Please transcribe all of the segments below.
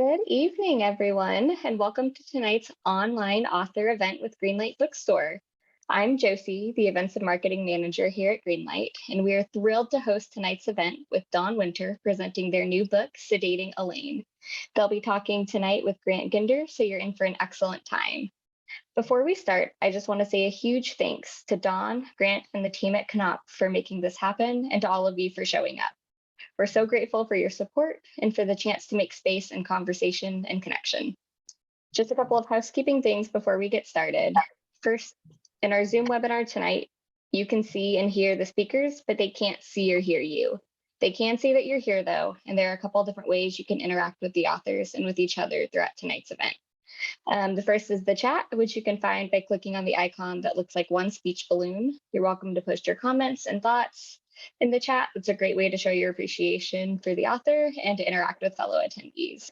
Good evening, everyone, and welcome to tonight's online author event with Greenlight Bookstore. I'm Josie, the Events and Marketing Manager here at Greenlight, and we are thrilled to host tonight's event with Dawn Winter presenting their new book, Sedating Elaine. They'll be talking tonight with Grant Ginder, so you're in for an excellent time. Before we start, I just want to say a huge thanks to Dawn, Grant, and the team at Knopf for making this happen, and to all of you for showing up. We're so grateful for your support and for the chance to make space and conversation and connection. Just a couple of housekeeping things before we get started. First, in our Zoom webinar tonight, you can see and hear the speakers, but they can't see or hear you. They can see that you're here though, and there are a couple of different ways you can interact with the authors and with each other throughout tonight's event. The first is the chat, which you can find by clicking on the icon that looks like one speech balloon. You're welcome to post your comments and thoughts in the chat. It's a great way to show your appreciation for the author and to interact with fellow attendees.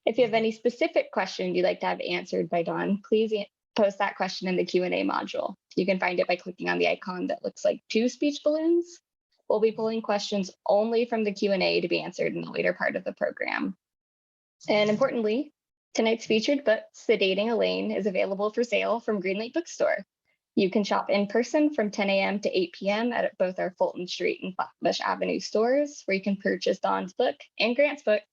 If you have any specific question you'd like to have answered by Dawn, please post that question in the Q&A module. You can find it by clicking on the icon that looks like two speech balloons. We'll be pulling questions only from the Q&A to be answered in the later part of the program. And importantly, tonight's featured book, Sedating Elaine, is available for sale from Greenlight Bookstore. You can shop in person from 10 a.m. to 8 p.m. at both our Fulton Street and Flatbush Avenue stores, where you can purchase Dawn's book and Grant's book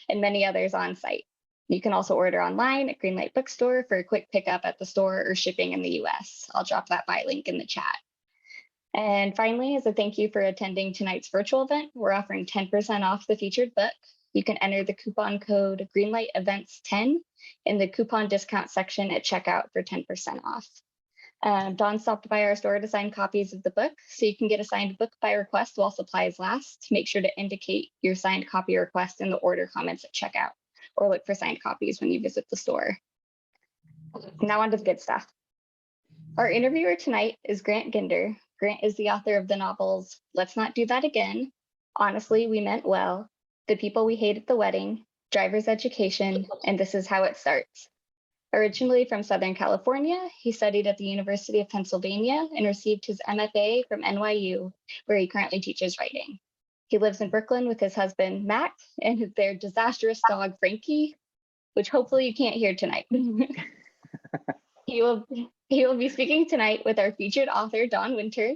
and many others on site. You can also order online at Greenlight Bookstore for a quick pickup at the store or shipping in the US. I'll drop that buy link in the chat. And finally, as a thank you for attending tonight's virtual event, we're offering 10% off the featured book. You can enter the coupon code Greenlight Events 10 in the coupon discount section at checkout for 10% off. Dawn stopped by our store to sign copies of the book, so you can get a signed book by request while supplies last. Make sure to indicate your signed copy request in the order comments at checkout, or look for signed copies when you visit the store. Now on to the good stuff. Our interviewer tonight is Grant Ginder. Grant is the author of the novels Let's Not Do That Again, Honestly, We Meant Well, The People We Hate at the Wedding, Driver's Education, and This Is How It Starts. Originally from Southern California, he studied at the University of Pennsylvania and received his MFA from NYU, where he currently teaches writing. He lives in Brooklyn with his husband, Mac, and their disastrous dog, Frankie, which hopefully you can't hear tonight. He will be speaking tonight with our featured author, Dawn Winter.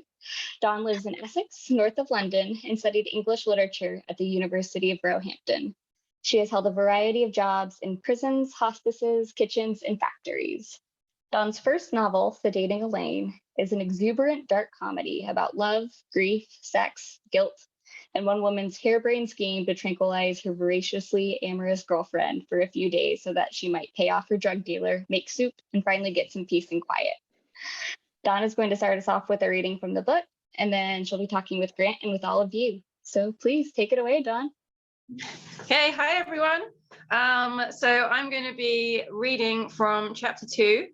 Dawn lives in Essex, north of London, and studied English literature at the University of Roehampton. She has held a variety of jobs in prisons, hospices, kitchens, and factories. Dawn's first novel, Sedating Elaine, is an exuberant dark comedy about love, grief, sex, guilt, and one woman's harebrained scheme to tranquilize her voraciously amorous girlfriend for a few days so that she might pay off her drug dealer, make soup, and finally get some peace and quiet. Dawn is going to start us off with a reading from the book, and then she'll be talking with Grant and with all of you. So please take it away, Dawn. Okay, hi everyone. So I'm going to be reading from chapter 2.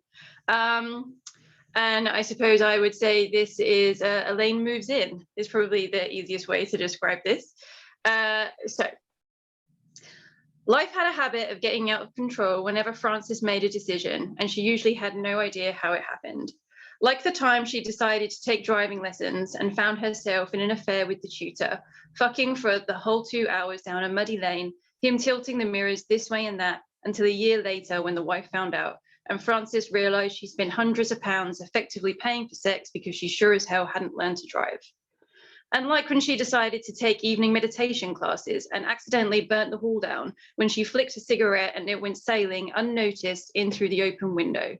And I suppose I would say this is Elaine moves in, is probably the easiest way to describe this. So life had a habit of getting out of control whenever Frances made a decision, and she usually had no idea how it happened. Like the time she decided to take driving lessons and found herself in an affair with the tutor, fucking for the whole 2 hours down a muddy lane, him tilting the mirrors this way and that, until a year later when the wife found out, and Frances realised she spent hundreds of pounds effectively paying for sex because she sure as hell hadn't learned to drive. And like when she decided to take evening meditation classes and accidentally burnt the hall down when she flicked a cigarette and it went sailing unnoticed in through the open window.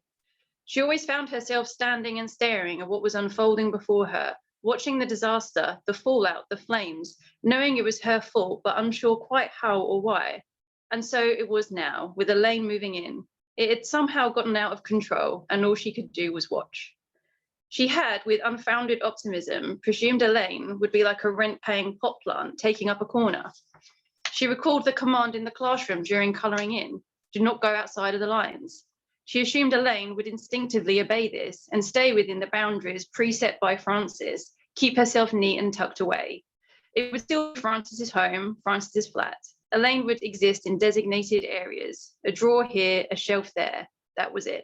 She always found herself standing and staring at what was unfolding before her, watching the disaster, the fallout, the flames, knowing it was her fault, but unsure quite how or why. And so it was now, with Elaine moving in. It had somehow gotten out of control, and all she could do was watch. She had, with unfounded optimism, presumed Elaine would be like a rent-paying pot plant taking up a corner. She recalled the command in the classroom during colouring in, do not go outside of the lines. She assumed Elaine would instinctively obey this and stay within the boundaries preset by Frances, keep herself neat and tucked away. It would still be Frances's home, Frances's flat. Elaine would exist in designated areas, a drawer here, a shelf there. That was it.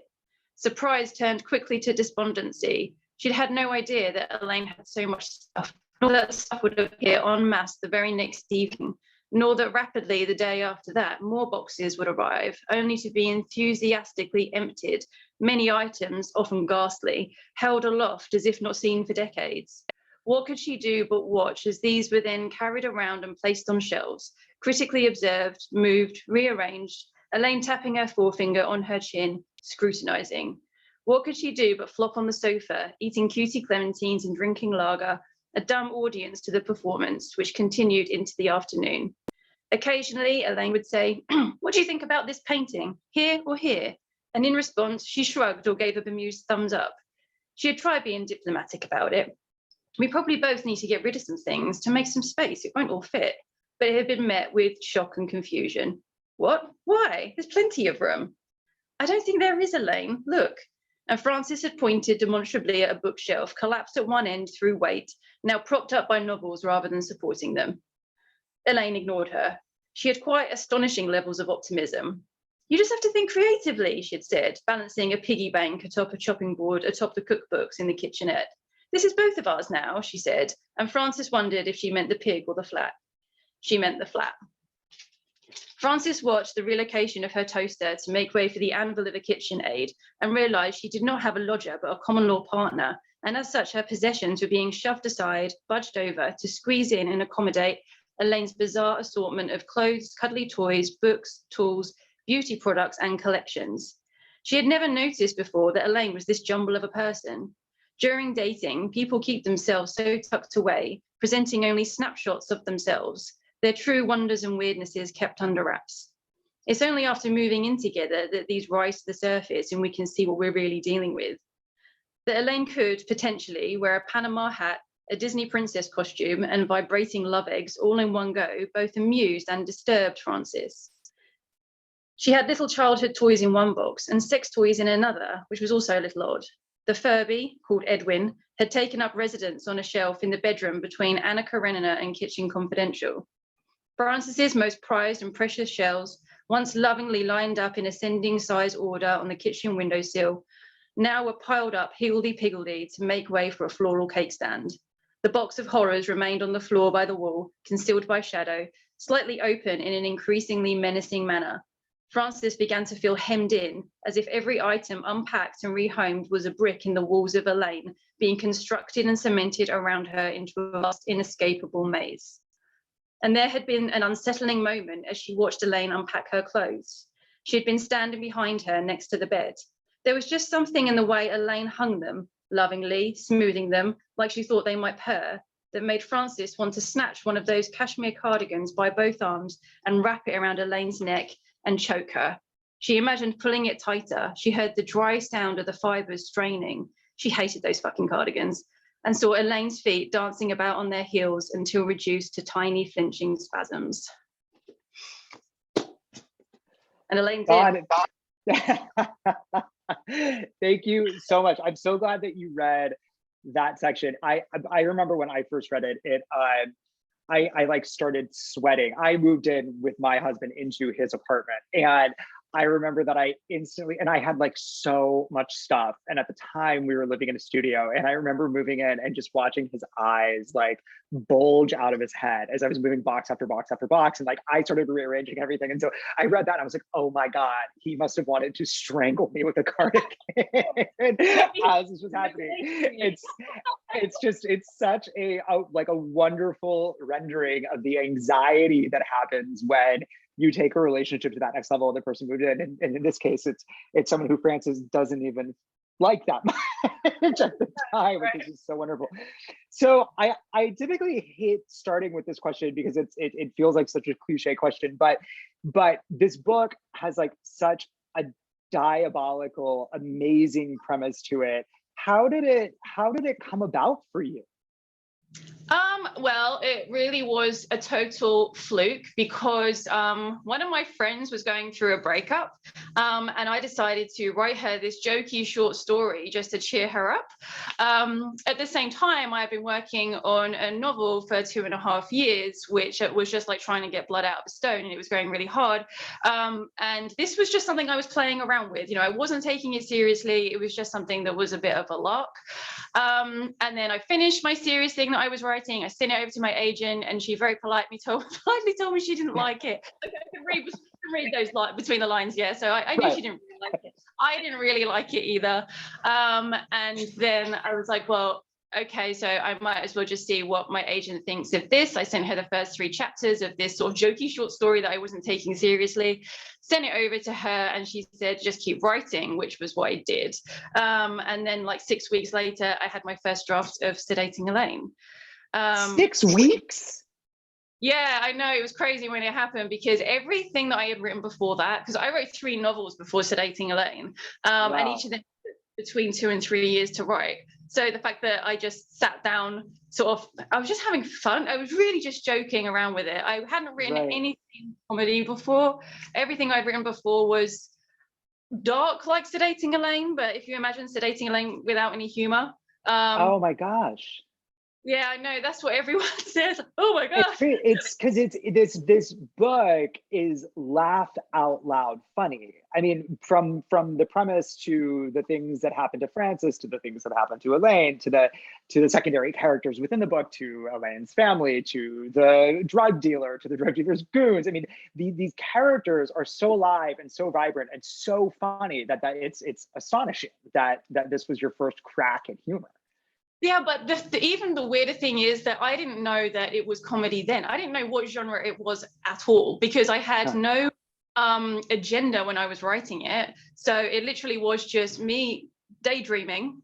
Surprise turned quickly to despondency. She'd had no idea that Elaine had so much stuff, nor that stuff would appear en masse the very next evening, nor that rapidly the day after that more boxes would arrive, only to be enthusiastically emptied, many items, often ghastly, held aloft as if not seen for decades. What could she do but watch as these were then carried around and placed on shelves, critically observed, moved, rearranged, Elaine tapping her forefinger on her chin, scrutinizing. What could she do but flop on the sofa, eating cutie clementines and drinking lager, a dumb audience to the performance, which continued into the afternoon. Occasionally, Elaine would say, "What do you think about this painting, here or here?" And in response, she shrugged or gave a bemused thumbs up. She had tried being diplomatic about it. "We probably both need to get rid of some things to make some space. It won't all fit." But it had been met with shock and confusion. "What? Why? There's plenty of room." "I don't think there is, Elaine. Look." And Frances had pointed demonstrably at a bookshelf, collapsed at one end through weight, now propped up by novels rather than supporting them. Elaine ignored her. She had quite astonishing levels of optimism. "You just have to think creatively," she had said, balancing a piggy bank atop a chopping board atop the cookbooks in the kitchenette. "This is both of ours now," she said, and Frances wondered if she meant the pig or the flat. She meant the flat. Frances watched the relocation of her toaster to make way for the anvil of a KitchenAid and realised she did not have a lodger but a common law partner, and as such her possessions were being shoved aside, budged over to squeeze in and accommodate Elaine's bizarre assortment of clothes, cuddly toys, books, tools, beauty products and collections. She had never noticed before that Elaine was this jumble of a person. During dating, people keep themselves so tucked away, presenting only snapshots of themselves, their true wonders and weirdnesses kept under wraps. It's only after moving in together that these rise to the surface and we can see what we're really dealing with. That Elaine could potentially wear a Panama hat, a Disney princess costume, and vibrating love eggs all in one go both amused and disturbed Frances. She had little childhood toys in one box and sex toys in another, which was also a little odd. The Furby, called Edwin, had taken up residence on a shelf in the bedroom between Anna Karenina and Kitchen Confidential. Frances's most prized and precious shells, once lovingly lined up in ascending size order on the kitchen windowsill, now were piled up higgledy-piggledy to make way for a floral cake stand. The box of horrors remained on the floor by the wall, concealed by shadow, slightly open in an increasingly menacing manner. Frances began to feel hemmed in, as if every item unpacked and rehomed was a brick in the walls of Elaine, being constructed and cemented around her into a vast, inescapable maze. And there had been an unsettling moment as she watched Elaine unpack her clothes. She had been standing behind her next to the bed. There was just something in the way Elaine hung them, lovingly, smoothing them, like she thought they might purr, that made Frances want to snatch one of those cashmere cardigans by both arms and wrap it around Elaine's neck and choke her. She imagined pulling it tighter. She heard the dry sound of the fibers straining. She hated those fucking cardigans, and saw Elaine's feet dancing about on their heels until reduced to tiny flinching spasms. And Elaine did. Thank you so much. I'm so glad that you read that section. I remember when I first read it, I like started sweating. I moved in with my husband into his apartment, and I remember that I instantly, and I had like so much stuff. And at the time we were living in a studio, and I remember moving in and just watching his eyes like bulge out of his head as I was moving box after box after box. And like, I started rearranging everything. And so I read that and I was like, oh my God, he must have wanted to strangle me with a cardigan as this was happening. It's such a like a wonderful rendering of the anxiety that happens when you take a relationship to that next level and the person moved in. And in this case, it's someone who Frances doesn't even like that much at the time, which is so wonderful. So I typically hate starting with this question because it feels like such a cliche question, but this book has like such a diabolical, amazing premise to it. How did it come about for you? Well, it really was a total fluke because one of my friends was going through a breakup. And I decided to write her this jokey short story just to cheer her up. At the same time, I've been working on a novel for 2.5 years, which was just like trying to get blood out of a stone, and it was going really hard. And this was just something I was playing around with. I wasn't taking it seriously. It was just something that was a bit of a lark. And then I finished my serious thing that I was writing. I sent it over to my agent, and she very politely told me she didn't like it. I could read those between the lines, yeah. So I knew she didn't really like it. I didn't really like it either. And then I was like, well, okay, so I might as well just see what my agent thinks of this. I sent her the first 3 chapters of this sort of jokey short story that I wasn't taking seriously, sent it over to her, and she said, just keep writing, which was what I did. And then like 6 weeks later, I had my first draft of Sedating Elaine. 6 weeks? Yeah, I know, it was crazy when it happened, because everything that I had written before that, because I wrote 3 novels before Sedating Elaine, Wow. and each of them between 2 and 3 years to write. So the fact that I just sat down, I was just having fun. I was really just joking around with it. I hadn't written anything comedy before. Everything I'd written before was dark, like Sedating Elaine, but if you imagine Sedating Elaine without any humor. Oh my gosh. Yeah, I know, that's what everyone says. Oh my gosh. It's because this book is laughed out loud funny. I mean, from the premise to the things that happen to Frances, to the things that happen to Elaine, to the secondary characters within the book, to Elaine's family, to the drug dealer, to the drug dealer's goons. I mean, these characters are so alive and so vibrant and so funny that it's astonishing that this was your first crack at humor. Yeah, but even the weirder thing is that I didn't know that it was comedy then. I didn't know what genre it was at all, because I had no agenda when I was writing it. So it literally was just me daydreaming,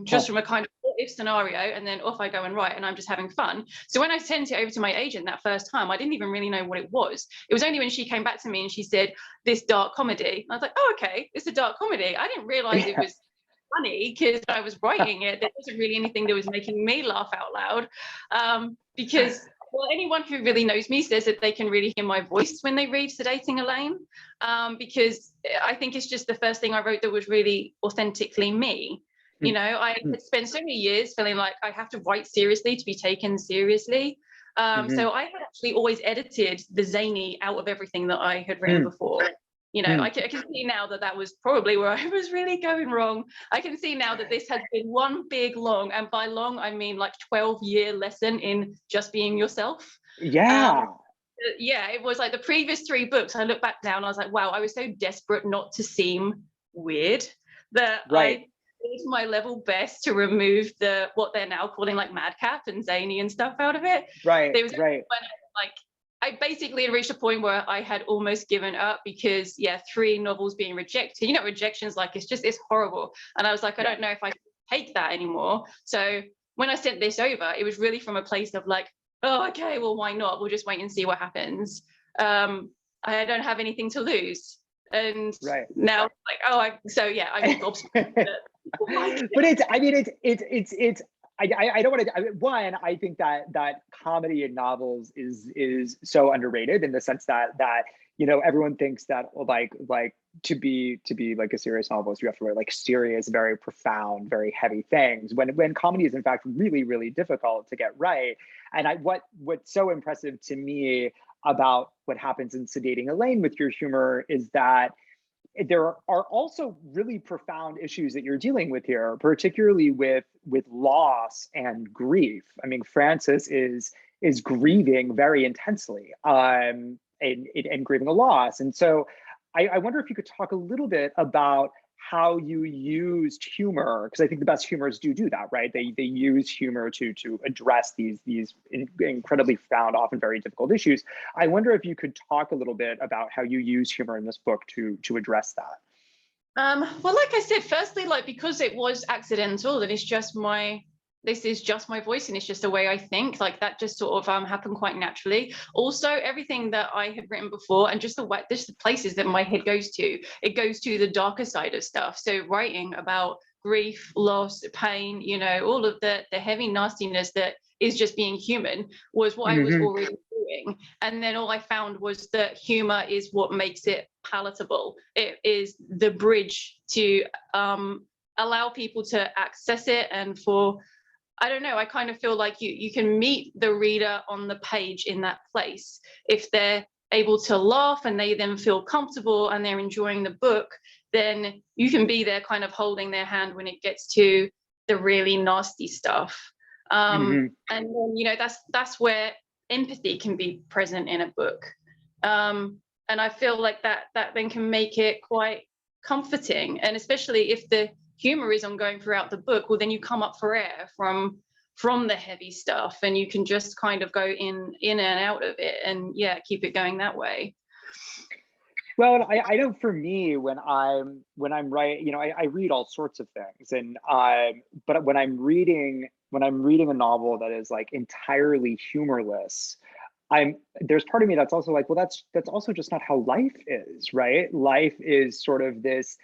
just from a kind of what if scenario, and then off I go and write, and I'm just having fun. So when I sent it over to my agent that first time, I didn't even really know what it was. It was only when she came back to me and she said, this dark comedy. And I was like, oh, okay, it's a dark comedy. I didn't realize it was funny, because I was writing it. There wasn't really anything that was making me laugh out loud, because anyone who really knows me says that they can really hear my voice when they read Sedating Elaine, because I think it's just the first thing I wrote that was really authentically me. I had spent so many years feeling like I have to write seriously to be taken seriously. So I had actually always edited the zany out of everything that I had written before. I can see now that was probably where I was really going wrong. I can see now that this has been one big long, and by long I mean like 12-year lesson in just being yourself. Yeah. Yeah, it was like the previous 3 books. I look back now and I was like, wow, I was so desperate not to seem weird that I did my level best to remove what they're now calling like madcap and zany and stuff out of it. Right. I basically reached a point where I had almost given up, because 3 novels being rejected, rejection's like, it's horrible. And I was like, I don't know if I can take that anymore. So when I sent this over, it was really from a place of like, oh, okay, well, why not? We'll just wait and see what happens. I don't have anything to lose. And now like, I'm but it's I don't want to. I think that comedy in novels is so underrated, in the sense that everyone thinks that like to be like a serious novelist, you have to write like serious, very profound, very heavy things. When comedy is in fact really, really difficult to get right. And what's so impressive to me about what happens in Sedating Elaine with your humor is that there are also really profound issues that you're dealing with here, particularly with loss and grief. I mean, Frances is grieving very intensely, and grieving a loss. And so I wonder if you could talk a little bit about how you used humor, because I think the best humorists do that, right? They use humor to address these incredibly profound, often very difficult issues. I wonder if you could talk a little bit about how you use humor in this book to address that. Well, like I said, firstly, like, because it was accidental, that this is just my voice, and it's just the way I think, like that just sort of happened quite naturally. Also, everything that I had written before, and just the places that my head goes to, it goes to the darker side of stuff. So writing about grief, loss, pain, all of the heavy nastiness that is just being human was what I was already doing. And then all I found was that humor is what makes it palatable. It is the bridge to allow people to access it. And for, I don't know, I kind of feel like you can meet the reader on the page in that place. If they're able to laugh and they then feel comfortable and they're enjoying the book, then you can be there kind of holding their hand when it gets to the really nasty stuff. And then, you know, that's where empathy can be present in a book. And I feel like that then can make it quite comforting. And especially if the humor is ongoing throughout the book, well, then you come up for air from the heavy stuff, and you can just kind of go in and out of it, and yeah, keep it going that way. Well, I know for me, when I'm writing, you know, I read all sorts of things, and but when I'm reading a novel that is like entirely humorless, there's part of me that's also like, well, that's also just not how life is, right? Life is sort of this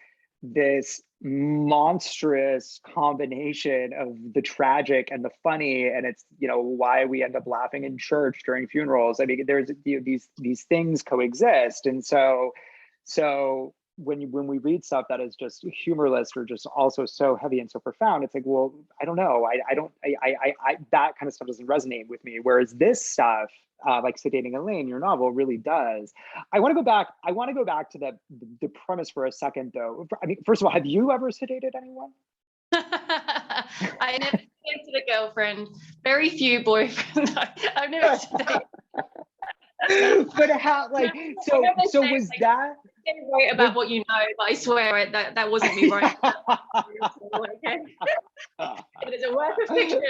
monstrous combination of the tragic and the funny, and it's, you know, why we end up laughing in church during funerals. I mean, there's, you know, these things coexist, and so when we read stuff that is just humorless or just also so heavy and so profound, it's like, well, I don't know, I that kind of stuff doesn't resonate with me, whereas this stuff, like Sedating Elaine, your novel, really does. I want to go back to the premise for a second, though. I mean, first of all, have you ever sedated anyone? I never sedated a girlfriend. Very few boyfriends. I've never sedated. But how, like, so was like, that? Right about what you know, but I swear that wasn't me, right? Okay. It is a work of fiction.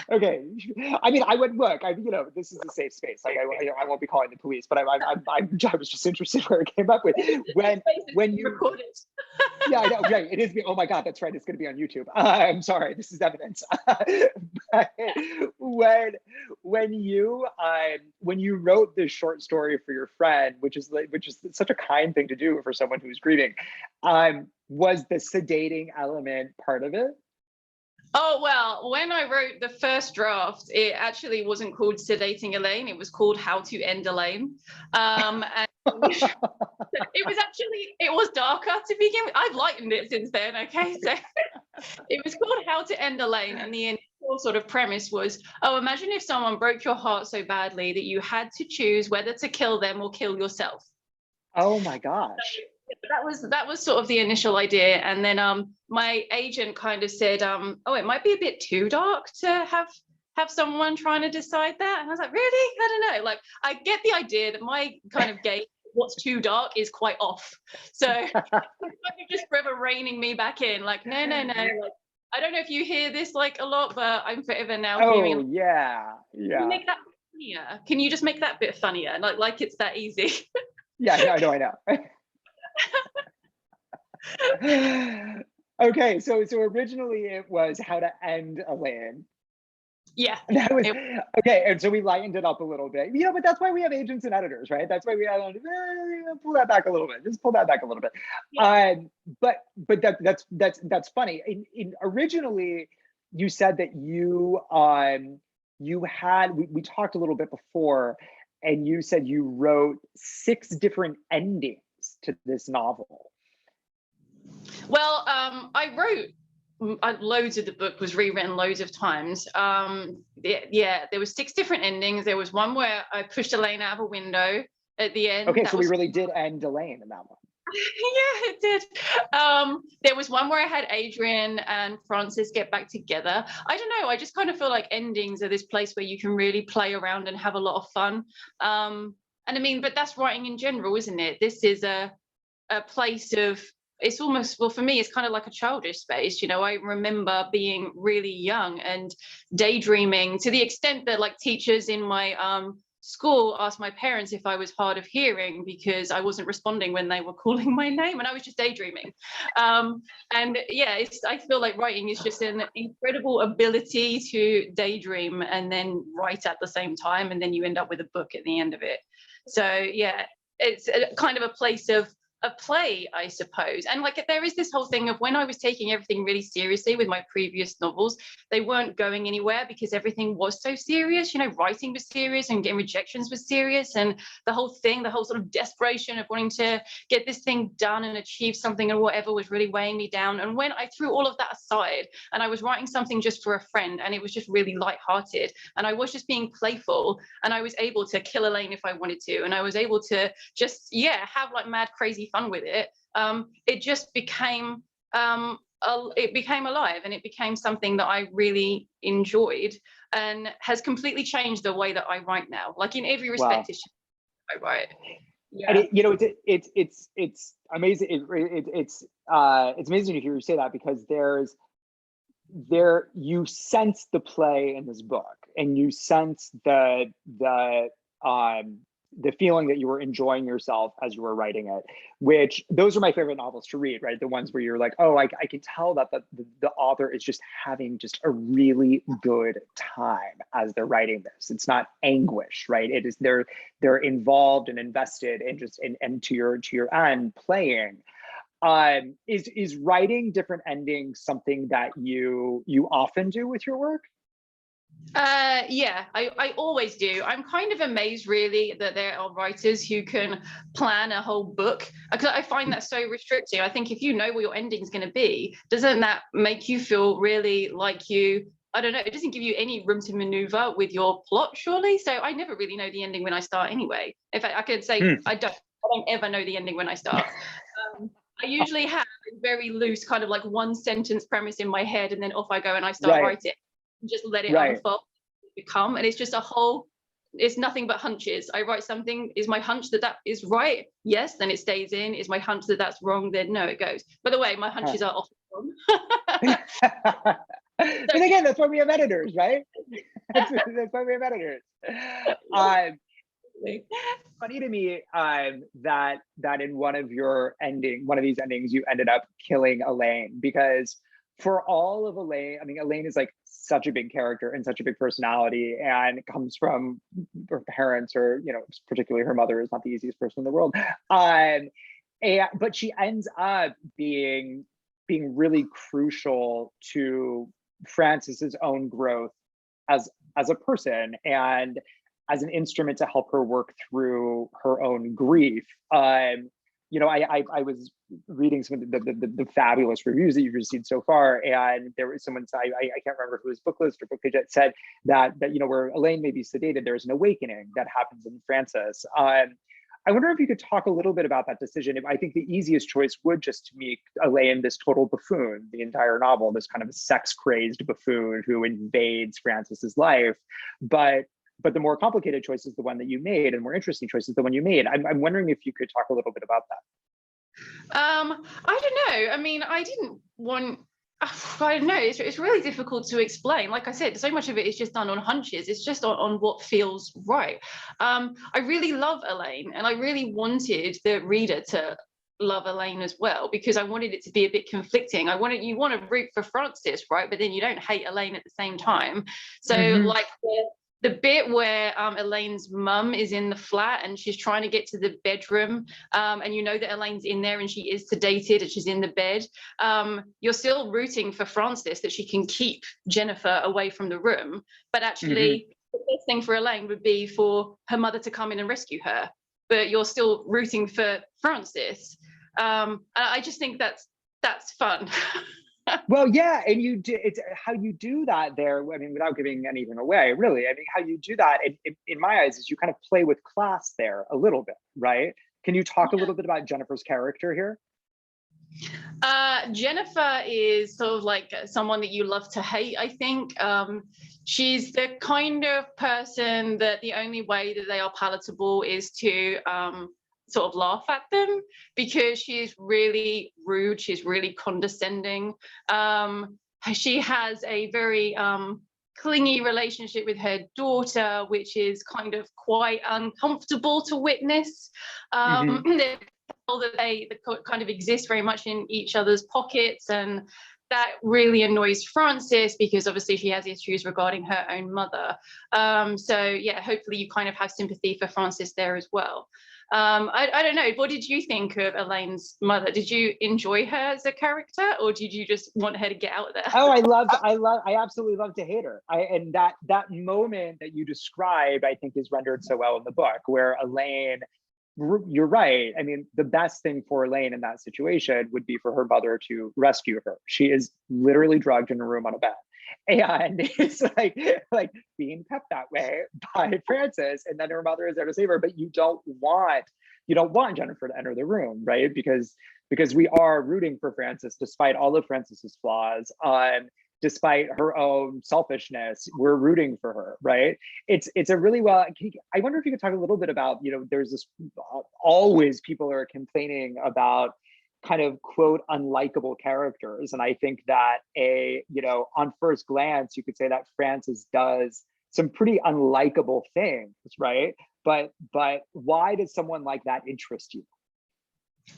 Okay. I mean, I would look. You know, this is a safe space. Like, I won't be calling the police, but I was just interested where it came up with when you recorded. Yeah, I know. Right. It is. Oh my God, that's right. It's going to be on YouTube. I'm sorry. This is evidence. But when you wrote this short story for your friend, which is such a kind thing to do for someone who's grieving, was the sedating element part of it? Oh, well, when I wrote the first draft, it actually wasn't called Sedating Elaine. It was called How to End Elaine. And it was darker to begin with. I've lightened it since then. Okay. So it was called How to End Elaine. And the initial sort of premise was, oh, imagine if someone broke your heart so badly that you had to choose whether to kill them or kill yourself. Oh my gosh. That was sort of the initial idea. And then my agent kind of said, oh, it might be a bit too dark to have someone trying to decide that. And I was like, really? I don't know. Like, I get the idea that my kind of gauge, what's too dark, is quite off. So it's kind of just forever reining me back in. Like, no. Like, I don't know if you hear this like a lot, but I'm forever now hearing. Oh yeah. Can you make that funnier? Can you just make that bit funnier? Like it's that easy. Yeah, I know. Okay, so originally it was How to End Elaine. Yeah. That was okay, and so we lightened it up a little bit, you know, but that's why we have agents and editors, right? That's why we have pull that back a little bit. Just pull that back a little bit. Yeah. But that's funny. Originally, you said that you had we talked a little bit before, and you said you wrote 6 different endings to this novel. Well, I wrote loads of the book was rewritten loads of times. Yeah, there was 6 different endings. There was one where I pushed Elaine out of a window at the end. Okay, so we really did end Elaine in that one. Yeah, it did. There was one where I had Adrian and Francis get back together. I don't know. I just kind of feel like endings are this place where you can really play around and have a lot of fun. And I mean, but that's writing in general, isn't it? This is a place of, it's almost, well, for me, it's kind of like a childish space. You know, I remember being really young and daydreaming to the extent that like teachers in my school asked my parents if I was hard of hearing because I wasn't responding when they were calling my name, and I was just daydreaming. And yeah, I feel like writing is just an incredible ability to daydream and then write at the same time, and then you end up with a book at the end of it. So yeah, it's kind of a place of a play, I suppose. And like there is this whole thing of when I was taking everything really seriously with my previous novels, they weren't going anywhere because everything was so serious. You know, writing was serious and getting rejections was serious, and the whole thing, the whole sort of desperation of wanting to get this thing done and achieve something or whatever was really weighing me down. And when I threw all of that aside and I was writing something just for a friend, and it was just really lighthearted, and I was just being playful, and I was able to kill Elaine if I wanted to, and I was able to just have like mad crazy fun with it, it just became it became alive, and it became something that I really enjoyed, and has completely changed the way that I write now. Like in every respect, Wow. it's I write. And it's amazing. It's amazing to hear you say that, because you sense the play in this book, and you sense the feeling that you were enjoying yourself as you were writing it, which those are my favorite novels to read, right? The ones where you're like, oh, I can tell that the author is just having just a really good time as they're writing this. It's not anguish, right? It is they're involved and invested and just and to your end playing. Is writing different endings something that you often do with your work? I always do. I'm kind of amazed really that there are writers who can plan a whole book, because I find that so restricting. I think if you know what your ending's going to be, doesn't that make you feel really like I don't know, it doesn't give you any room to maneuver with your plot, surely. So I never really know the ending when I start anyway. In fact, I could say I don't ever know the ending when I start. I usually have a very loose kind of like one sentence premise in my head, and then off I go and I start writing. Just let it unfold, become, and it's just it's nothing but hunches. I write something, is my hunch that is right? Yes, then it stays in. Is my hunch that that's wrong? Then no, it goes. By the way, my hunches are often wrong. But again, that's why we have editors, right? That's why we have editors. Funny to me that in one of these endings, you ended up killing Elaine, because for all of Elaine, I mean, Elaine is like such a big character and such a big personality, and comes from her parents, or particularly her mother is not the easiest person in the world. But she ends up being really crucial to Frances's own growth as a person, and as an instrument to help her work through her own grief. I was reading some of the fabulous reviews that you've received so far, and there was someone, I can't remember whose book list or book page, that said that where Elaine may be sedated, there's an awakening that happens in Frances. I wonder if you could talk a little bit about that decision. I think the easiest choice would just to make Elaine this total buffoon, the entire novel, this kind of sex-crazed buffoon who invades Frances's life. But the more complicated choice is the one that you made, and more interesting choice is the one you made. I'm wondering if you could talk a little bit about that. I don't know. I mean, I don't know. It's really difficult to explain. Like I said, so much of it is just done on hunches. It's just on what feels right. I really love Elaine, and I really wanted the reader to love Elaine as well, because I wanted it to be a bit conflicting. You want to root for Frances, right? But then you don't hate Elaine at the same time. So like the bit where Elaine's mum is in the flat and she's trying to get to the bedroom, and you know that Elaine's in there and she is sedated and she's in the bed, you're still rooting for Frances that she can keep Jennifer away from the room. But actually, the best thing for Elaine would be for her mother to come in and rescue her. But you're still rooting for Frances. I just think that's fun. Well, yeah, and it's how you do that there. I mean, without giving anything away, really. I mean, how you do that, in my eyes, is you kind of play with class there a little bit, right? Can you talk a little bit about Jennifer's character here? Jennifer is sort of like someone that you love to hate, I think. She's the kind of person that the only way that they are palatable is to sort of laugh at them, because she's really rude, she's really condescending. She has a very clingy relationship with her daughter, which is kind of quite uncomfortable to witness. That they kind of exist very much in each other's pockets, and that really annoys Frances because obviously she has issues regarding her own mother. So yeah, hopefully you kind of have sympathy for Frances there as well. I don't know, what did you think of Elaine's mother? Did you enjoy her as a character, or did you just want her to get out of there? Oh, I absolutely love to hate her. And that moment that you described, I think, is rendered so well in the book, where Elaine, you're right. I mean, the best thing for Elaine in that situation would be for her mother to rescue her. She is literally drugged in a room on a bed. And it's like being kept that way by Frances, and then her mother is there to save her. But you don't want Jennifer to enter the room, right? Because we are rooting for Frances despite all of Frances's flaws. Despite her own selfishness, we're rooting for her, right? It's a really well. I wonder if you could talk a little bit about, there's this always people are complaining about kind of quote unlikable characters, and I think that on first glance you could say that Frances does some pretty unlikable things, right? But why does someone like that interest you?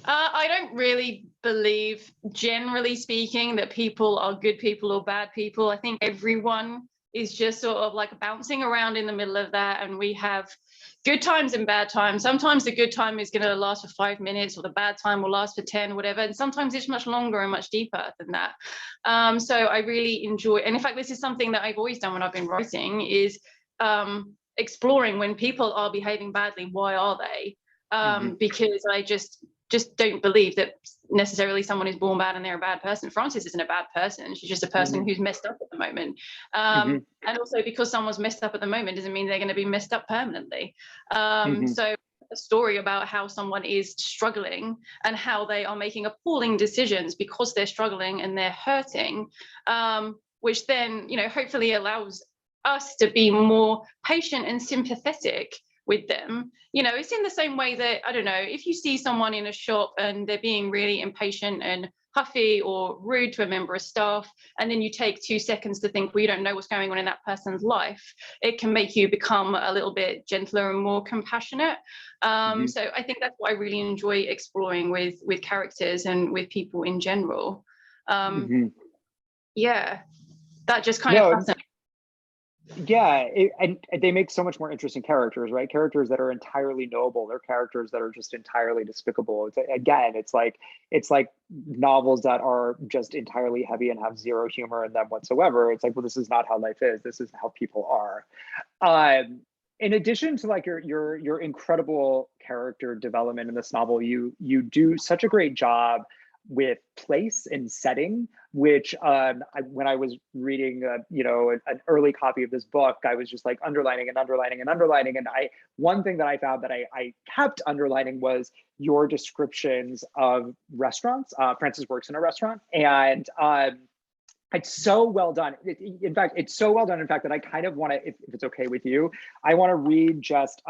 I don't really believe, generally speaking, that people are good people or bad people. I think everyone is just sort of like bouncing around in the middle of that, and we have good times and bad times. Sometimes the good time is going to last for 5 minutes, or the bad time will last for 10, whatever. And sometimes it's much longer and much deeper than that. So I really enjoy, and in fact, this is something that I've always done when I've been writing, is exploring when people are behaving badly, why are they? Because I just don't believe that necessarily someone is born bad and they're a bad person. Frances isn't a bad person. She's just a person who's messed up at the moment. And also, because someone's messed up at the moment doesn't mean they're going to be messed up permanently. So a story about how someone is struggling and how they are making appalling decisions because they're struggling and they're hurting, which then, hopefully allows us to be more patient and sympathetic with them. It's in the same way that, I don't know, if you see someone in a shop and they're being really impatient and huffy or rude to a member of staff, and then you take 2 seconds to think, well, you don't know what's going on in that person's life, it can make you become a little bit gentler and more compassionate. So I think that's what I really enjoy exploring with characters and with people in general. Yeah, that just kind of fascinates. Yeah, and they make so much more interesting characters, right? Characters that are entirely noble. They're characters that are just entirely despicable. It's like novels that are just entirely heavy and have zero humor in them whatsoever. It's like, well, this is not how life is. This is how people are. In addition to like your incredible character development in this novel, you do such a great job with place and setting, which when I was reading an early copy of this book, I was just like underlining and underlining and underlining. And one thing that I found that I kept underlining was your descriptions of restaurants. Frances works in a restaurant, and it's so well done. In fact, it's so well done, in fact, that I kind of want to, if it's okay with you, I want to read just,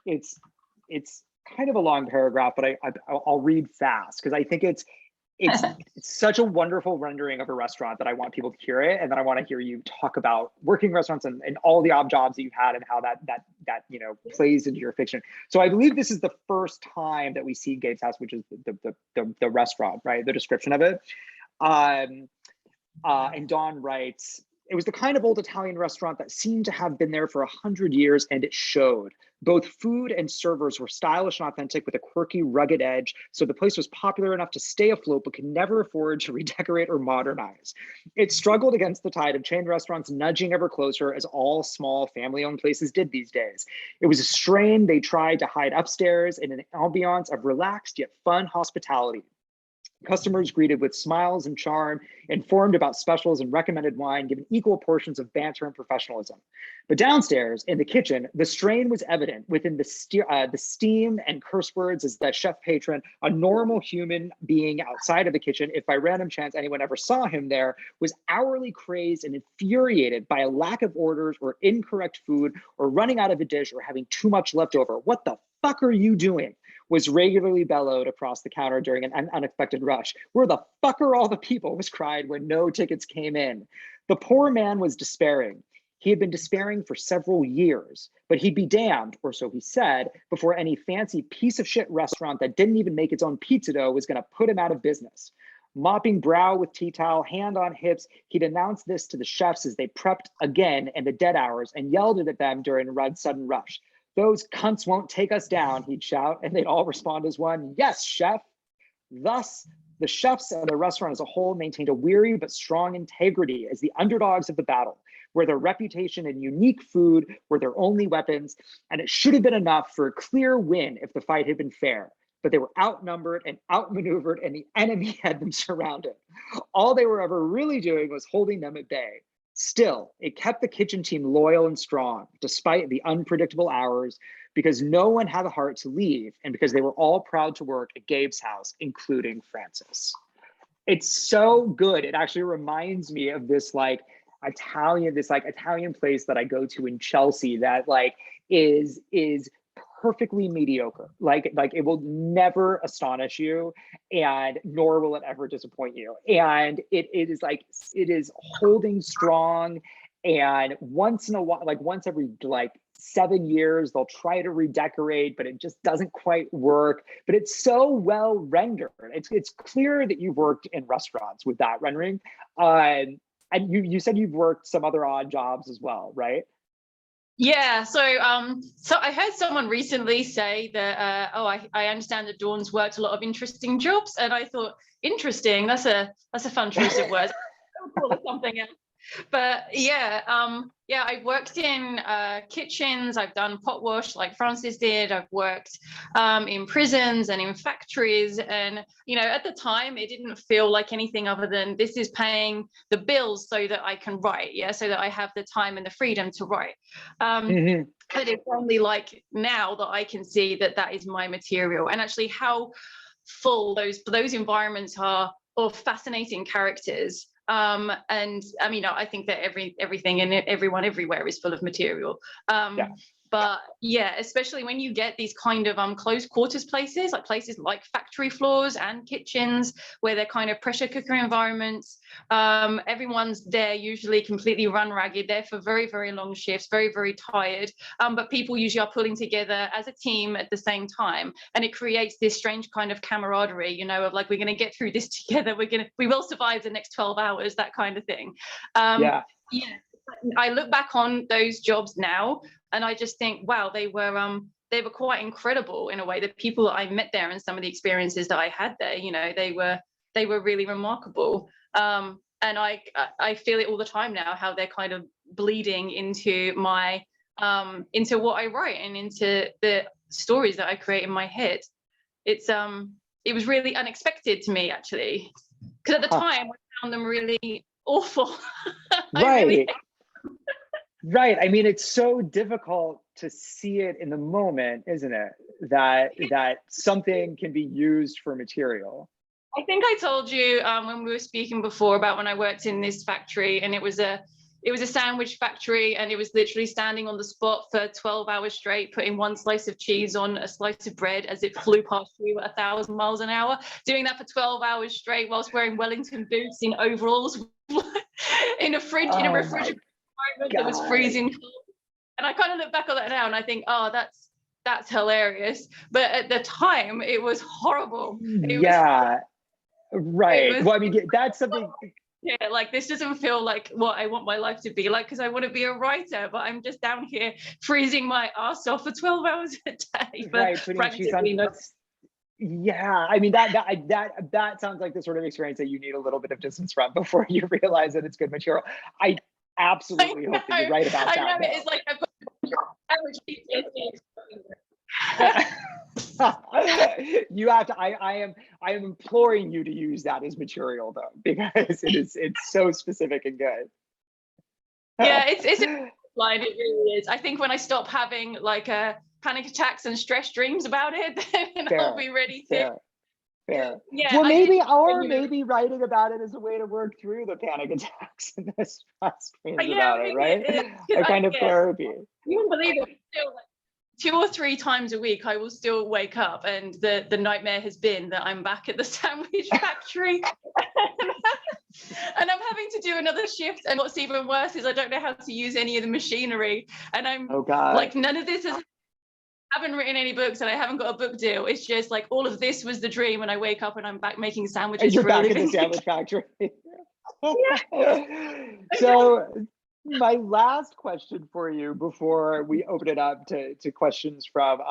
it's kind of a long paragraph, but I'll read fast because I think it's such a wonderful rendering of a restaurant that I want people to hear it, and then I want to hear you talk about working restaurants and all the odd jobs that you've had and how that plays into your fiction. So I believe this is the first time that we see Gabe's house, which is the restaurant, right? The description of it. And Dawn writes, "It was the kind of old Italian restaurant that seemed to have been there for 100 years, and it showed. Both food and servers were stylish and authentic with a quirky, rugged edge, so the place was popular enough to stay afloat but could never afford to redecorate or modernize. It struggled against the tide of chain restaurants nudging ever closer, as all small family-owned places did these days. It was a strain they tried to hide upstairs in an ambiance of relaxed yet fun hospitality. Customers greeted with smiles and charm, informed about specials and recommended wine, given equal portions of banter and professionalism. But downstairs, in the kitchen, the strain was evident within the steam and curse words as the chef patron, a normal human being outside of the kitchen, if by random chance anyone ever saw him there, was hourly crazed and infuriated by a lack of orders or incorrect food or running out of a dish or having too much left over. What the fuck are you doing? Was regularly bellowed across the counter during an unexpected rush. Where the fuck are all the people? Was cried when no tickets came in. The poor man was despairing. He had been despairing for several years, but he'd be damned, or so he said, before any fancy piece of shit restaurant that didn't even make its own pizza dough was gonna put him out of business. Mopping brow with tea towel, hand on hips, he'd announce this to the chefs as they prepped again in the dead hours and yelled it at them during a sudden rush. "Those cunts won't take us down," he'd shout, and they'd all respond as one, "Yes, chef." Thus, the chefs and the restaurant as a whole maintained a weary but strong integrity as the underdogs of the battle, where their reputation and unique food were their only weapons, and it should have been enough for a clear win if the fight had been fair. But they were outnumbered and outmaneuvered, and the enemy had them surrounded. All they were ever really doing was holding them at bay. Still, it kept the kitchen team loyal and strong, despite the unpredictable hours, because no one had the heart to leave, and because they were all proud to work at Gabe's house, including Francis. It's so good. It actually reminds me of this Italian place that I go to in Chelsea that is perfectly mediocre. Like it will never astonish you, and nor will it ever disappoint you. And it is holding strong. And once in a while, once every 7 years, they'll try to redecorate, but it just doesn't quite work. But it's so well rendered. It's clear that you've worked in restaurants with that rendering. And you said you've worked some other odd jobs as well, right? Yeah, so I heard someone recently say that I understand that Dawn's worked a lot of interesting jobs, and I thought, interesting, that's a fun choice of words. I'll call it something else. But I've worked in kitchens. I've done pot wash like Francis did. I've worked in prisons and in factories. And, at the time, it didn't feel like anything other than this is paying the bills so that I can write. Yeah, so that I have the time and the freedom to write. But it's only now that I can see that is my material, and actually how full those environments are of fascinating characters. And I mean, I think that everything and everyone everywhere is full of material. But yeah, especially when you get these kind of close quarters places like factory floors and kitchens, where they're kind of pressure cooker environments. Everyone's there usually completely run ragged, there for very, very long shifts, very, very tired. But people usually are pulling together as a team at the same time. And it creates this strange kind of camaraderie, of we're going to get through this together. We will survive the next 12 hours, that kind of thing. Yeah. I look back on those jobs now, and I just think, wow, they were quite incredible in a way. The people that I met there and some of the experiences that I had there, they were really remarkable. And I feel it all the time now, how they're kind of bleeding into my into what I write and into the stories that I create in my head. It was really unexpected to me, actually, because at the time I found them really awful. Right. I mean, it's so difficult to see it in the moment, isn't it? That something can be used for material. I think I told you when we were speaking before about when I worked in this factory, and it was a sandwich factory, and it was literally standing on the spot for 12 hours straight, putting one slice of cheese on a slice of bread as it flew past you at 1,000 miles an hour, doing that for 12 hours straight whilst wearing Wellington boots in overalls in a refrigerator environment that was freezing cold. And I kind of look back on that now and I think, oh, that's hilarious. But at the time, it was horrible. Right. Well, I mean, that's something. Yeah, this doesn't feel like what I want my life to be like, because I want to be a writer, but I'm just down here freezing my ass off for 12 hours a day. Right, putting cheese on. Yeah, I mean that sounds like the sort of experience that you need a little bit of distance from before you realize that it's good material. I absolutely hope that you're right about that. I know, it's like I've got you have to. I am imploring you to use that as material though, because it's so specific and good. Yeah, it's a line. It really is. I think when I stop having panic attacks and stress dreams about it, then I'll be ready to. Fair. Yeah. Well, maybe writing about it is a way to work through the panic attacks and the stress dreams about it, right? A kind of therapy. You wouldn't believe it. Still, 2 or 3 times a week, I will still wake up, and the nightmare has been that I'm back at the sandwich factory. And I'm having to do another shift, and what's even worse is I don't know how to use any of the machinery, and I'm none of this is haven't written any books and I haven't got a book deal. It's just like all of this was the dream, and I wake up and I'm back making sandwiches. You're for a back in living. the sandwich factory. So my last question for you before we open it up to questions from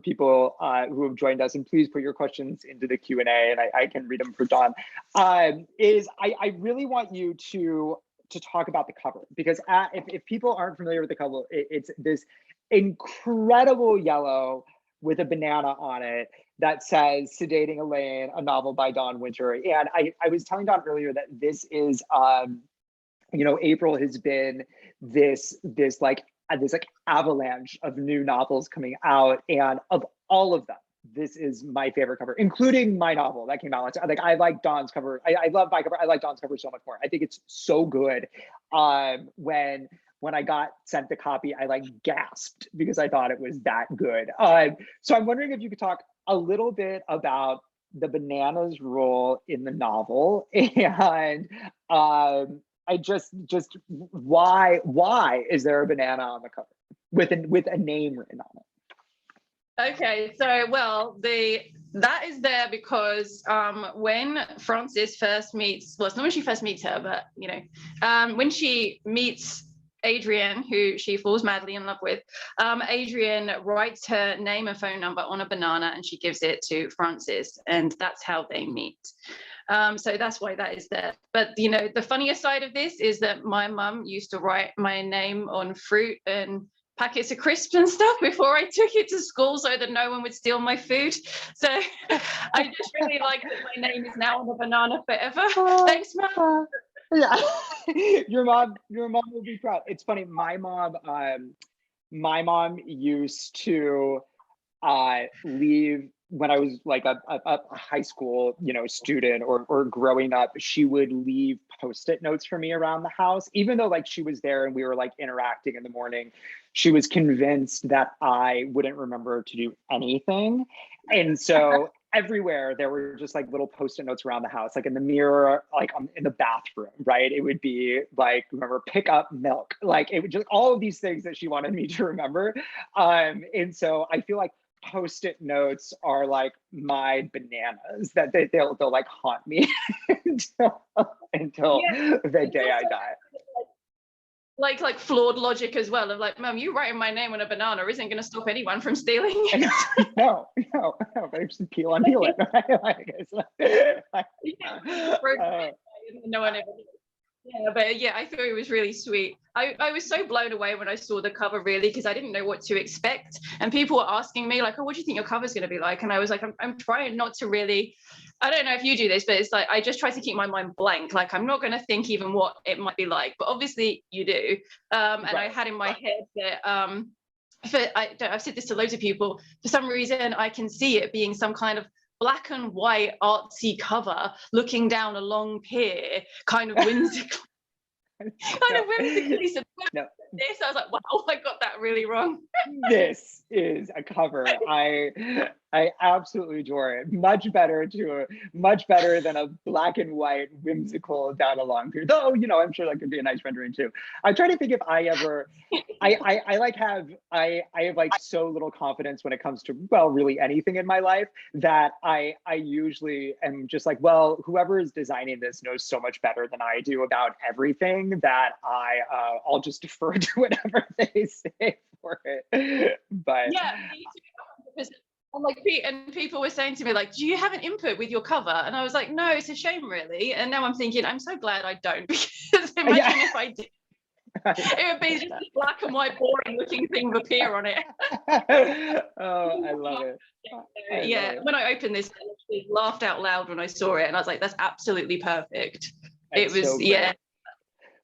people who have joined us, and please put your questions into the Q&A and I can read them for Dawn, is I really want you to talk about the cover, because if people aren't familiar with the cover, it's this incredible yellow with a banana on it that says Sedating Elaine, a novel by Dawn Winter. And I was telling Dawn earlier that this is, April has been this avalanche of new novels coming out, and of all of them, this is my favorite cover, including my novel that came out. Like, I like Dawn's cover. I love my cover. I like Dawn's cover so much more. I think it's so good. When I got sent the copy, I like gasped because I thought it was that good. So I'm wondering if you could talk a little bit about the bananas role in the novel, and I just why is there a banana on the cover with a name written on it? Okay, so well, that is there because when Frances first meets, well, it's not when she first meets her, but when she meets Adrian, who she falls madly in love with, Adrian writes her name and phone number on a banana and she gives it to Frances, and that's how they meet. So that's why that is there. But the funniest side of this is that my mum used to write my name on fruit and packets of crisps and stuff before I took it to school so that no one would steal my food. So I just really like that my name is now on a banana forever. Thanks, Mum. Yeah. your mom will be proud. It's funny, my mom used to leave when I was like a high school student or growing up. She would leave Post-it notes for me around the house, even though like she was there and we were like interacting in the morning. She was convinced that I wouldn't remember to do anything, and so everywhere there were just like little Post-it notes around the house, like in the mirror, like in the bathroom, right? It would be like, remember, pick up milk. Like, it would just all of these things that she wanted me to remember. And so I feel like Post-it notes are like my bananas, that they'll like haunt me until the day I die. Like flawed logic as well, of like, Mum, you writing my name on a banana isn't going to stop anyone from stealing it. No, but I just peel it, right? No one ever did. Yeah, but yeah, I thought it was really sweet. I was so blown away when I saw the cover, really, because I didn't know what to expect. And people were asking me like, oh, what do you think your cover's going to be like? And I was like, I'm trying not to really, I don't know if you do this, but it's like, I just try to keep my mind blank. Like, I'm not going to think even what it might be like, but obviously you do. And right. I had in my head that, I've said this to loads of people, for some reason, I can see it being some kind of black and white artsy cover looking down a long pier, kind of whimsical. No. This, I was like, wow, I got that really wrong. This is a cover I absolutely adore it. Much better than a black and white whimsical down a long pier. Though, I'm sure that could be a nice rendering too. I'm trying to think if I ever I have like so little confidence when it comes to, well, really anything in my life, that I usually am just like, well, whoever is designing this knows so much better than I do about everything that I'll just defer to whatever they say for it. But yeah, me too. And like, and people were saying to me like, do you have an input with your cover? And I was like, no, it's a shame, really. And now I'm thinking, I'm so glad I don't, because imagine if I did. It would be just this black and white boring looking thing with a pier on it. Oh, I love it. When I opened this, I actually laughed out loud when I saw it, and I was like, that's absolutely perfect. That's it was so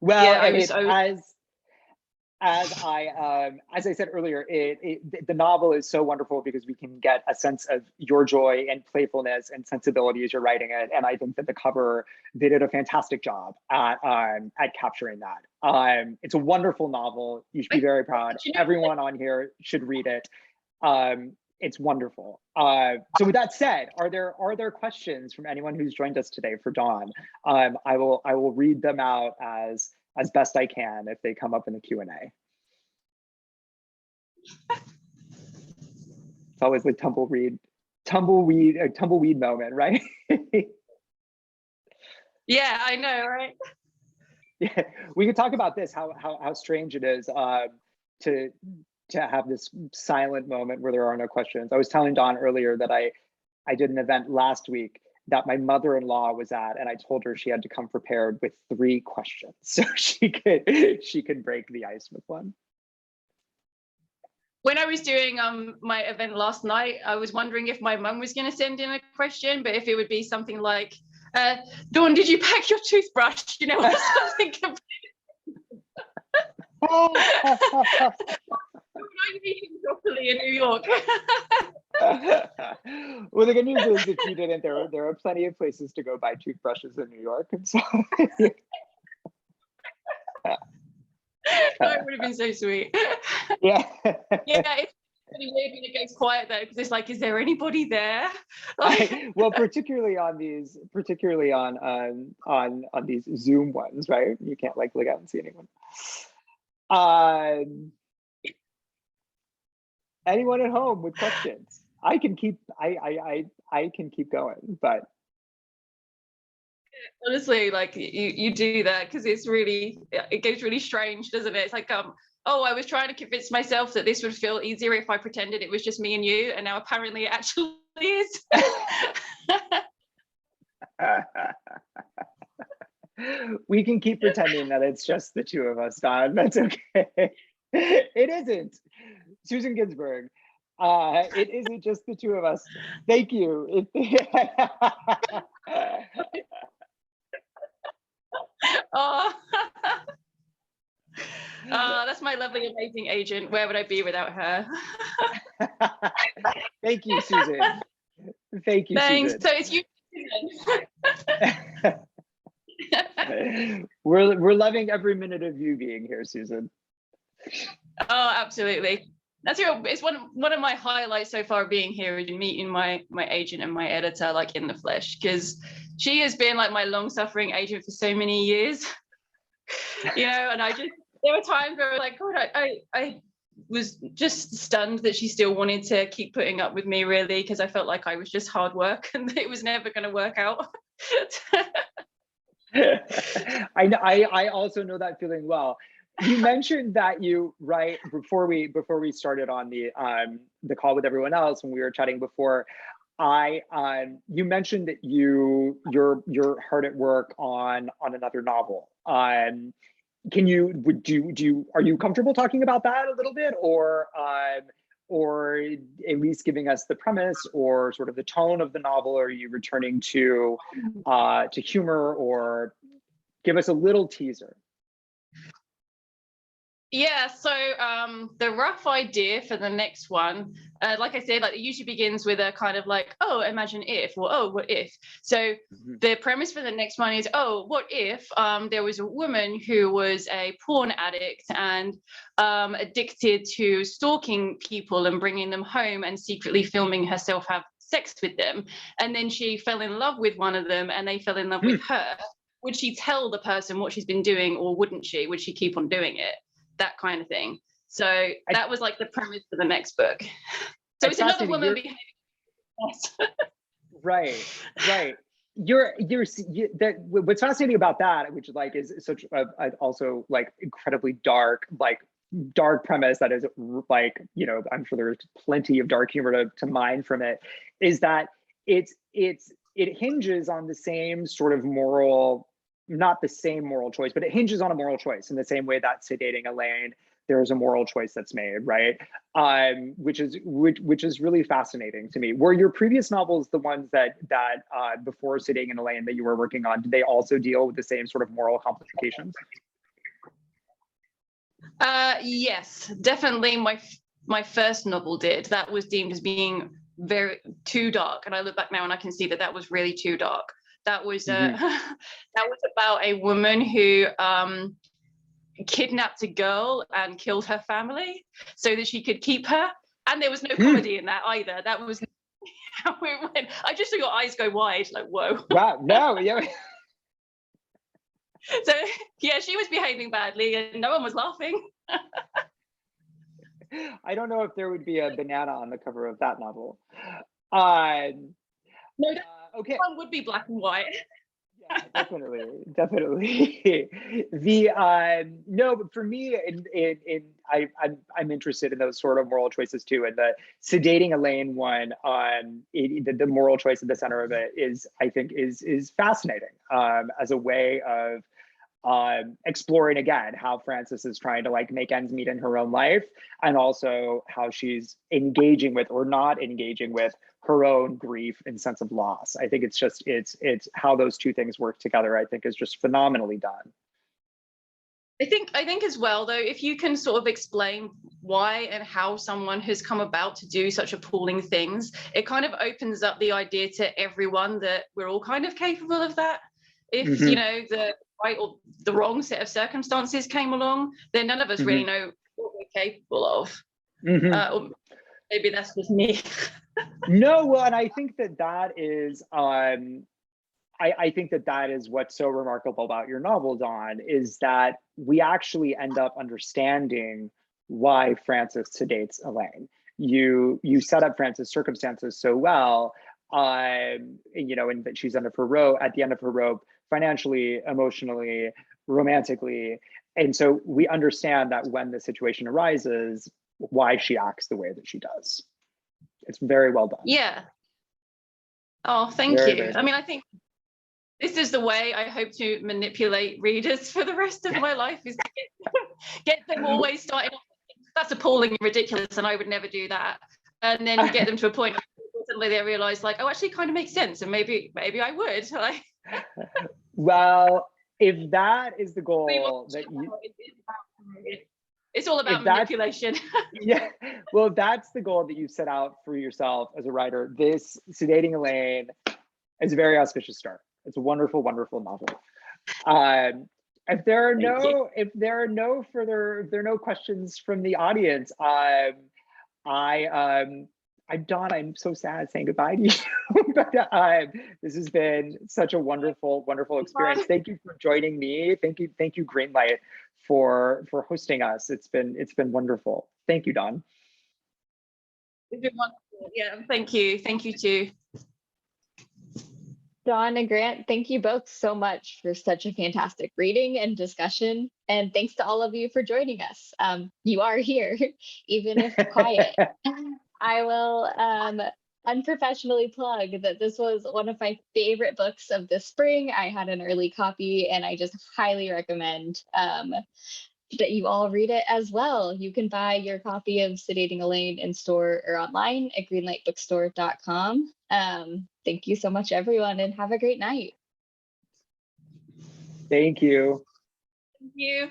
well, I mean, as I said earlier, the novel is so wonderful because we can get a sense of your joy and playfulness and sensibility as you're writing it, and I think that the cover, they did a fantastic job at capturing that. It's a wonderful novel. You should be very proud. Everyone on here should read it. It's wonderful. So with that said, are there questions from anyone who's joined us today for Dawn? I will read them out as best I can if they come up in the Q&A. It's always like tumbleweed moment, right? Yeah, I know, right? Yeah, we could talk about this, how strange it is to have this silent moment where there are no questions. I was telling Dawn earlier that I did an event last week that my mother-in-law was at, and I told her she had to come prepared with 3 questions so she could break the ice with one. When I was doing my event last night, I was wondering if my mum was going to send in a question, but if it would be something like, Dawn, did you pack your toothbrush? You know, or something. Are you eating properly in New York? Well, the good news is if you didn't, there are plenty of places to go buy toothbrushes in New York. And so That would have been so sweet. yeah. Yeah, it's really weird when it goes quiet though, because it's like, is there anybody there? Well, particularly on these Zoom ones, right? You can't like look out and see anyone. Anyone at home with questions? I can keep going, but honestly, like you do that because it goes really strange, doesn't it? It's like oh, I was trying to convince myself that this would feel easier if I pretended it was just me and you, and now apparently it actually is. We can keep pretending that it's just the 2 of us, Don. That's okay. It isn't. Susan Ginsburg. It isn't just the 2 of us. Thank you. Oh. That's my lovely, amazing agent. Where would I be without her? Thank you, Susan. Thank you, Thanks. Susan. So it's you. We're loving every minute of you being here, Susan. Oh, absolutely. That's it's one of my highlights so far being here is meeting my agent and my editor like in the flesh, because she has been like my long-suffering agent for so many years. You know, and there were times where I was like, God, I was just stunned that she still wanted to keep putting up with me, really, because I felt like I was just hard work and it was never going to work out. I also know that feeling well. You mentioned that right before we started on the call with everyone else when we were chatting before, you mentioned that you're hard at work on another novel. Can are you comfortable talking about that a little bit, or at least giving us the premise or sort of the tone of the novel? Are you returning to humor, or give us a little teaser? Yeah, so the rough idea for the next one, like I said, like it usually begins with a kind of like, oh, imagine if, or oh, what if? So the premise for the next one is, oh, what if there was a woman who was a porn addict and addicted to stalking people and bringing them home and secretly filming herself have sex with them, and then she fell in love with one of them and they fell in love with her. Would she tell the person what she's been doing, or wouldn't she? Would she keep on doing it? That kind of thing. So that was like the premise for the next book. So it's another woman behaving. Right. What's fascinating about that, which like is such also like incredibly dark premise that is like, you know, I'm sure there's plenty of dark humor to mine from it, is that it hinges on the same sort of moral, not the same moral choice, but it hinges on a moral choice in the same way that Sedating Elaine, there's a moral choice that's made, right? Which is really fascinating to me. Were your previous novels the ones that before Sedating Elaine that you were working on, did they also deal with the same sort of moral complications? Yes, definitely. My first novel did. That was deemed as being too dark, and I look back now and I can see that was really too dark. That was that was about a woman who kidnapped a girl and killed her family so that she could keep her. And there was no comedy in that either. That was how it went. I just saw your eyes go wide, like, whoa. Wow, no, yeah. So yeah, she was behaving badly and no one was laughing. I don't know if there would be a banana on the cover of that novel. Um, No, that okay. one would be black and white. Yeah, definitely. The no, but for me, I'm interested in those sort of moral choices too. And the sedating Elaine one, the moral choice at the center of it is, I think, is fascinating as a way of exploring again how Frances is trying to like make ends meet in her own life, and also how she's engaging with or not engaging with her own grief and sense of loss. I think it's just it's how those two things work together, I think, is just phenomenally done. I think as well though, if you can sort of explain why and how someone has come about to do such appalling things, it kind of opens up the idea to everyone that we're all kind of capable of that. If you know the right or the wrong set of circumstances came along, then none of us really know what we're capable of. Or maybe that's just me. No, well, and I think that is I think that is what's so remarkable about your novel, Dawn, is that we actually end up understanding why Frances sedates Elaine. You set up Frances' circumstances so well, you know, and that she's at the end of her rope, financially, emotionally, romantically. And so we understand that when the situation arises, why she acts the way that she does. It's very well done. Yeah. Oh, thank you. I mean, I think this is the way I hope to manipulate readers for the rest of my life, is to get them always starting off, that's appalling and ridiculous and I would never do that. And then get them to a point where suddenly they realize like, oh, actually kind of makes sense. And maybe I would. Like, well, if that is the goal that you... It's all about manipulation. Yeah, well, that's the goal that you set out for yourself as a writer. This Sedating Elaine is a very auspicious start. It's a wonderful, wonderful novel. If there are no questions from the audience, Dawn, I'm so sad saying goodbye to you. But this has been such a wonderful, wonderful experience. Thank you for joining me. Thank you, Greenlight, for hosting us. It's been wonderful. Thank you, Dawn. It's been wonderful. Yeah, thank you too. Dawn and Grant, thank you both so much for such a fantastic reading and discussion. And thanks to all of you for joining us. You are here, even if quiet. I will unprofessionally plug that this was one of my favorite books of this spring. I had an early copy and I just highly recommend that you all read it as well. You can buy your copy of Sedating Elaine in store or online at greenlightbookstore.com. Thank you so much, everyone, and have a great night. Thank you. Thank you.